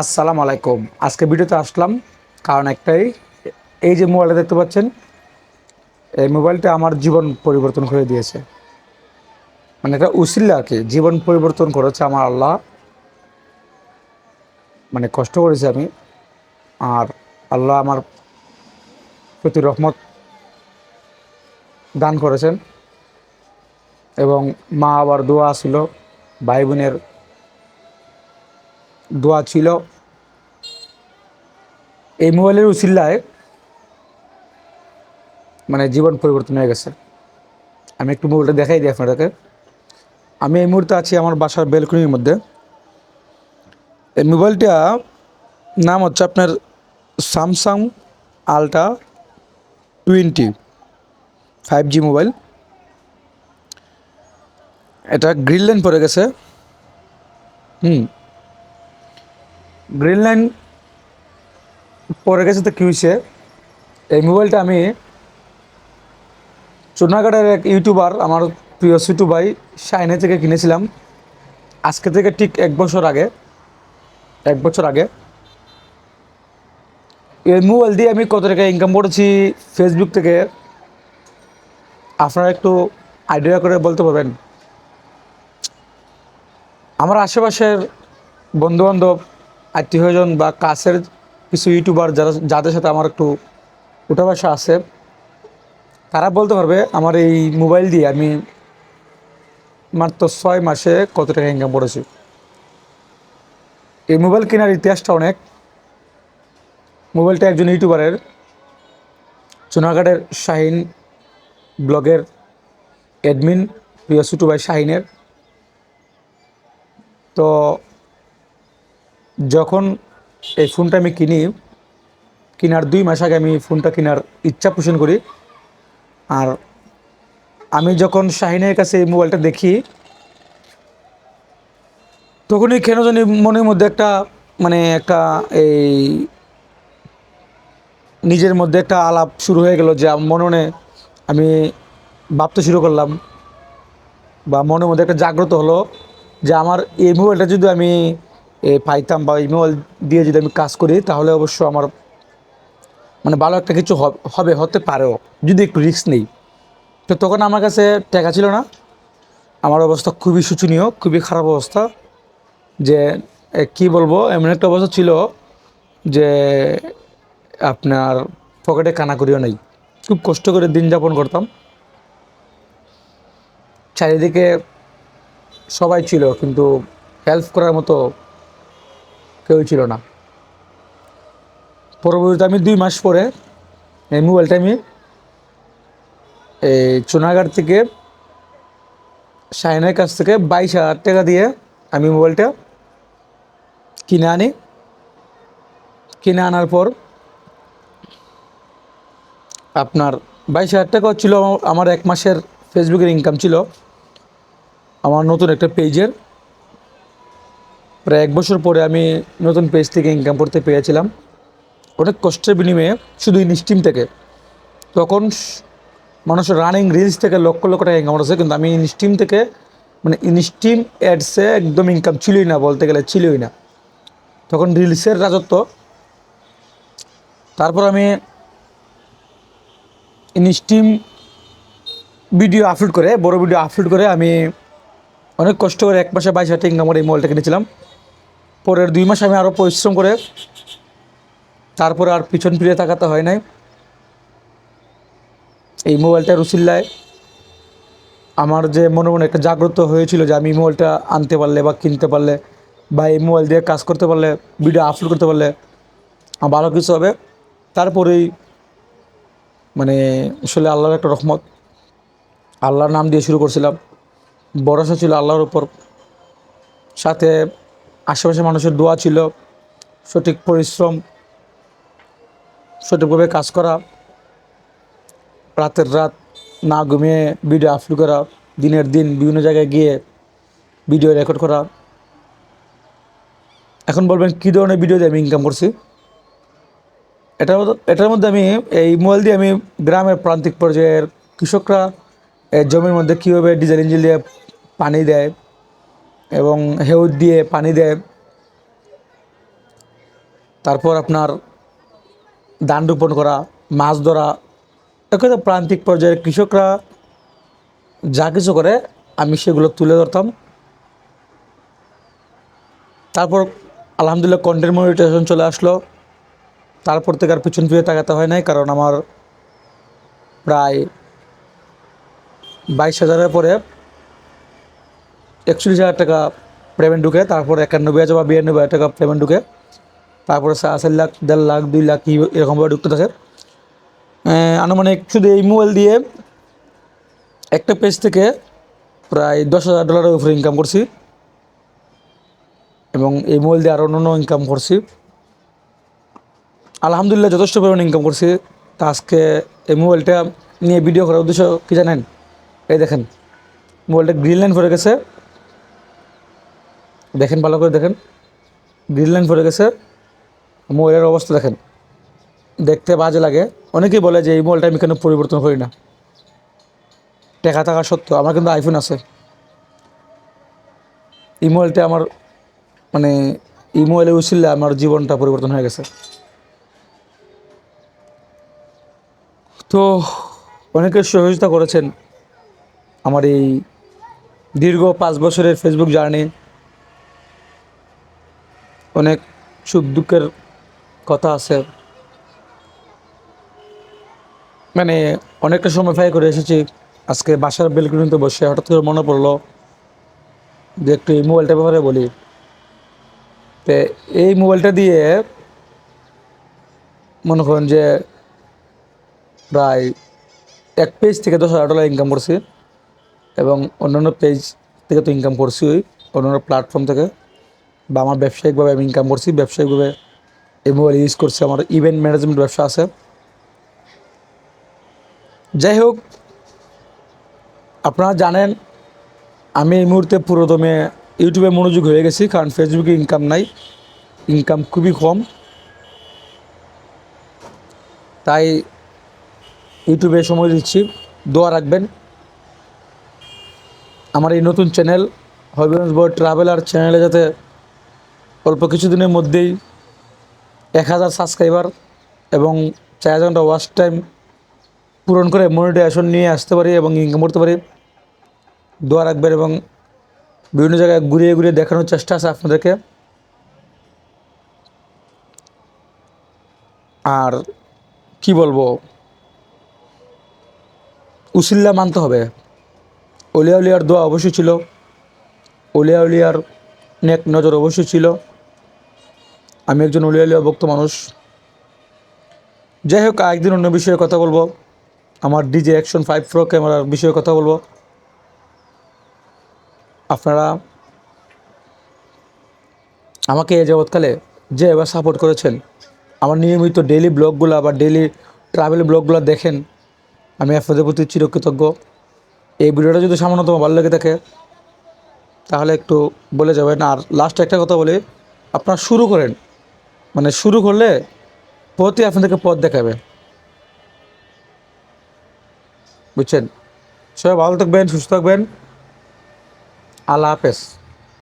আসসালামু আলাইকুম। আজকে ভিডিওতে আসলাম কারণ একটাই, এই যে মোবাইলটা দেখতে পাচ্ছেন, এই মোবাইলটা আমার জীবন পরিবর্তন করে দিয়েছে। মানে একটা উসিলা আর কি, জীবন পরিবর্তন করেছে আমার আল্লাহ। মানে কষ্ট করেছি আমি, আর আল্লাহ আমার প্রতি রহমত দান করেছেন। এবং মা আবার দোয়া ছিল, ভাই বোনের দোয়া ছিল। এই মোবাইলের উসিল্লায় মানে জীবন পরিবর্তন হয়ে গেছে। আমি একটু মোবাইলটা দেখাই দিই আপনাদেরকে। আমি এই মুহূর্তে আছি আমার বাসার ব্যালকনির মধ্যে। এই মোবাইলটা নাম হচ্ছে আপনার স্যামসাং আলট্রা 20 5G মোবাইল। এটা গ্রিন লাইন পড়ে গেছে। গ্রিন লাইন পড়ে গেছে তো কী হয়েছে, এই মোবাইলটা আমি চুনাঘাটের এক ইউটিউবার, আমার প্রিয় ছোটু ভাই শাইনে থেকে কিনেছিলাম। আজকে থেকে ঠিক 1 বছর আগে এই মোবাইল দিয়ে আমি কত টাকা ইনকাম করেছি ফেসবুক থেকে, আপনারা একটু আইডিয়া করে বলতে পারবেন? আমার আশেপাশের বন্ধুবান্ধব, আত্মীয়স্বজন বা কাছের কিছু ইউটিউবার যাদের সাথে আমার একটু উঠা বসা আছে, তারা বলতে পারবে আমার এই মোবাইল দিয়ে আমি মাত্র 6 মাসে কত টাকা ইনকাম করেছি। এই মোবাইল কেনার ইতিহাসটা অনেক। মোবাইলটা একজন ইউটিউবারের, চুনাঘাটের শাহিন ব্লগের অ্যাডমিন প্রিয় ছোটু ভাই শাহিনের। তো যখন এই ফোনটা আমি কেনার 2 মাস আগে আমি ফোনটা কেনার ইচ্ছা পোষণ করি। আর আমি যখন শাহিনের কাছে এই মোবাইলটা দেখি, তখনই কেন জানি মনের মধ্যে একটা একটা এই নিজের মধ্যে একটা আলাপ শুরু হয়ে গেল, যে মনে মনে আমি ভাবতে শুরু করলাম, বা মনের মধ্যে একটা জাগ্রত হলো যে আমার এই মোবাইলটা যদি আমি পাইতাম, বা এই মোবাইল দিয়ে যদি আমি কাজ করি, তাহলে অবশ্য আমার ভালো একটা কিছু হতে পারেও, যদি একটু রিস্ক নেই। তো তখন আমার কাছে টাকা ছিল না। আমার অবস্থা খুবই শোচনীয়, খুবই খারাপ অবস্থা। যে কি বলবো, এমন একটা অবস্থা ছিল যে আপনার পকেটে কানাকড়িও নেই। খুব কষ্ট করে দিন যাপন করতাম। চারিদিকে সবাই ছিল, কিন্তু হেল্প করার মতো কেউ ছিল না। পরবর্তীতে আমি 2 মাস পরে এই মোবাইলটা আমি এই চুনাঘাট থেকে শাহিনের কাছ থেকে 22,000 টাকা দিয়ে আমি মোবাইলটা কিনে আনি। কিনে আনার পর আপনার 22,000 টাকা ছিল আমার 1 মাসের ফেসবুকের ইনকাম ছিল আমার নতুন একটা পেজের। প্রায় 1 বছর পরে আমি নতুন পেজ থেকে ইনকাম করতে পেরেছিলাম, অনেক কষ্টের বিনিময়ে, শুধু ইনস্টিম থেকে। তখন মানুষের রানিং রিলস থেকে লক্ষ লক্ষ টাকা ইনকাম করেছে, কিন্তু আমি ইনস্টিম থেকে ইনস্টিম অ্যাডসে একদম ইনকাম ছিলই না, বলতে গেলে ছিলই না। তখন রিলসের রাজত্ব। তারপর আমি ইনস্টিম ভিডিও আপলোড করে, বড় ভিডিও আপলোড করে আমি অনেক কষ্ট করে 1 মাসে 22,000 ইনকাম করে এই মোবাইলটা কিনেছিলাম। পরের 2 মাস আমি আরও পরিশ্রম করে, তারপরে আর পিছন ফিরে তাকাতে হয় নাই। এই মোবাইলটার উসিল্লায় আমার যে মনে মনে একটা জাগ্রত হয়েছিল যে আমি মোবাইলটা আনতে পারলে বা কিনতে পারলে, বা এই মোবাইল দিয়ে কাজ করতে পারলে, ভিডিও আপলোড করতে পারলে আমার ভালো কিছু হবে। তারপরেই আসলে আল্লাহর একটা রহমত, আল্লাহর নাম দিয়ে শুরু করছিলাম। ভরসা ছিল আল্লাহর উপর, সাথে আশেপাশে মানুষের দোয়া ছিল, সঠিক পরিশ্রম, সঠিকভাবে কাজ করা, রাতের রাত না ঘুমিয়ে ভিডিও আপলোড করা, দিনের দিন বিভিন্ন জায়গায় গিয়ে ভিডিও রেকর্ড করা। এখন বলবেন কী ধরনের ভিডিও দিয়ে আমি ইনকাম করছি? এটার মধ্যে আমি এই মোবাইল দিয়ে আমি গ্রামের প্রান্তিক পর্যায়ের কৃষকরা জমির মধ্যে কীভাবে ডিজেল ইঞ্জিন দিয়ে পানি দেয় এবং হেউদ দিয়ে পানি দেয়, তারপর আপনার ধান রোপণ করা, মাছ ধরা, একদম প্রান্তিক পর্যায়ের কৃষকরা যা কিছু করে আমি সেগুলো তুলে ধরতাম। তারপর আলহামদুলিল্লাহ কন্টেন্ট মনিটাইজেশন চলে আসলো। তারপর থেকে আর পিছন ফিরে তাকাতে হয় নাই, কারণ আমার প্রায় 22,000-এর পরে 41,000 টাকা পেমেন্ট ঢুকে, তারপর 91,000 বা 92,000 টাকা পেমেন্ট ঢুকে, তারপরে 4.5 লাখ, 1.5 লাখ, 2 লাখ এরকমভাবে ঢুকতে থাকে। আনুমানিক শুধু এই মোবাইল দিয়ে একটা পেজ থেকে প্রায় $10,000 উপরে ইনকাম করছি, এবং এই মোবাইল দিয়ে আরও অন্য ইনকাম করছি। আলহামদুলিল্লাহ যথেষ্ট পরিমাণে ইনকাম করছি। তা আজকে এই মোবাইলটা নিয়ে ভিডিও করার উদ্দেশ্য কী জানেন? এই দেখেন, মোবাইলটা গ্রিন লাইন পড়ে গেছে, দেখেন ভালো করে দেখেন, গ্রিন লাইন পড়ে গেছে। মোবাইলের অবস্থা দেখেন, দেখতে বাজে লাগে। অনেকেই বলে যে এই মোবাইলটা আমি কেন পরিবর্তন করি না, টাকা থাকা সত্ত্বেও। আমার কিন্তু আইফোন আছে। এই মোবাইলটা আমার মানে এই মোবাইলে উচিলে আমার জীবনটা পরিবর্তন হয়ে গেছে। তো অনেকে সহযোগিতা করেছেন আমার এই দীর্ঘ 5 বছরের ফেসবুক জার্নি। অনেক সুখ দুঃখের কথা আছে, মানে অনেকটা সময় ব্যয় করে এসেছি। আজকে বাসার বেলকনিতে বসে হঠাৎ করে মনে পড়লো যে একটু এই মোবাইলটার ব্যাপারে বলি। তো এই মোবাইলটা দিয়ে মনে করেন যে প্রায় এক পেজ থেকে $10,000 ইনকাম করছি, এবং অন্যান্য পেজ থেকে তো ইনকাম করছি, ওই অন্যান্য প্ল্যাটফর্ম থেকে, বা আমার ব্যবসায়িকভাবে আমি ইনকাম করছি। ব্যবসায়িকভাবে এই মোবাইল ইউজ করছি, আমার ইভেন্ট ম্যানেজমেন্ট ব্যবসা আছে। যাই হোক, আপনারা জানেন আমি এই মুহূর্তে পুরোদমে ইউটিউবে মনোযোগ হয়ে গেছি, কারণ ফেসবুকে ইনকাম নাই, ইনকাম খুবই কম। তাই ইউটিউবে সময় দিচ্ছি। দোয়া রাখবেন আমার এই নতুন চ্যানেল হবিগঞ্জ বয় ট্রাভেলার চ্যানেলে যাতে অল্প কিছুদিনের মধ্যেই 1,000 সাবস্ক্রাইবার এবং 4 ঘন্টা ওয়াচ টাইম পূরণ করে মনিটাইজেশন নিয়ে আসতে পারি এবং ইনকাম করতে পারি। দোয়া রাখবেন, এবং বিভিন্ন জায়গায় ঘুরিয়ে ঘুরিয়ে দেখানোর চেষ্টা আছে আপনাদেরকে। আর কি বলবো, উসিল্লা মানতে হবে। অলিয়া উলিয়ার দোয়া অবশ্যই ছিল, অলিয়া উলিয়ার নেক নজর অবশ্যই ছিল। আমি একজন অলিয়া উলিয়া ভক্ত মানুষ। যাই হোক, একদিন অন্য বিষয়ে কথা বলবো, আমার ডিজে অ্যাকশন 5 প্রো ক্যামেরার বিষয়ে কথা বলবো। আপনারা আমাকে এ যাবৎকালে যে এবার সাপোর্ট করেছেন, আমার নিয়মিত ডেইলি ব্লগগুলো বা ডেইলি ট্রাভেল ব্লগগুলো দেখেন, আমি আপনাদের প্রতি চিরকৃতজ্ঞ। এই ভিডিওটা যদি সামান্যতম ভালো লেগে থাকে তাহলে একটু বলে যাবেন। আর লাস্ট একটা কথা বলি, আপনারা শুরু করেন, মানে শুরু করলে পথই আপনাদেরকে পথ দেখাবে, বুঝছেন? সবাই ভালো থাকবেন, সুস্থ থাকবেন। আল্লাহ হাফেজ।